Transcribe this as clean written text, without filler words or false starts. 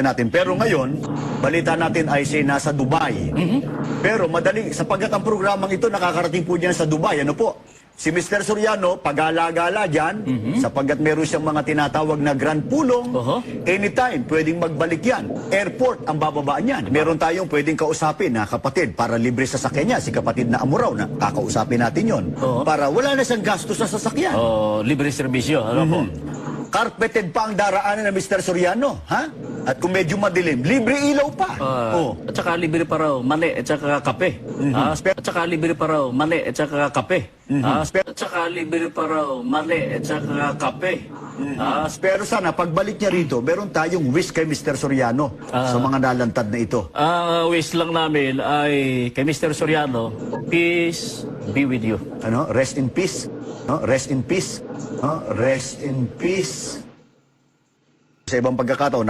natin. Pero ngayon, balita natin ay si nasa Dubai. Pero madaling, sapagkat ang programang ito nakakarating po diyan sa Dubai. Ano po? Si Mr. Soriano, pagala-gala dyan, sapagkat meron siyang mga tinatawag na grand pulong, anytime, pwedeng magbalik yan. Airport ang bababaan yan. Meron tayong pwedeng kausapin na kapatid para libre sa sasakyan niya, si kapatid na Amuraw na kakausapin natin yon para wala na siyang gastos sa sasakyan. Libre serbisyo, ano po? Carpeted pa ang daraanan ng Mr. Soriano, ha? At kung medyo madilim, libre ilaw pa. At saka libre pa raw, mani, at saka kape. At saka libre pa raw, mani, at saka kape. At saka libre pa raw, mani, at saka kape. Pero sana, pagbalik niya rito, meron tayong wish kay Mr. Soriano sa mga nalantad na ito. Ang wish lang namin ay kay Mr. Soriano, peace be with you. Ano? Rest in peace. No? Rest in peace. No? Rest in peace. Sa ibang pagkakataon,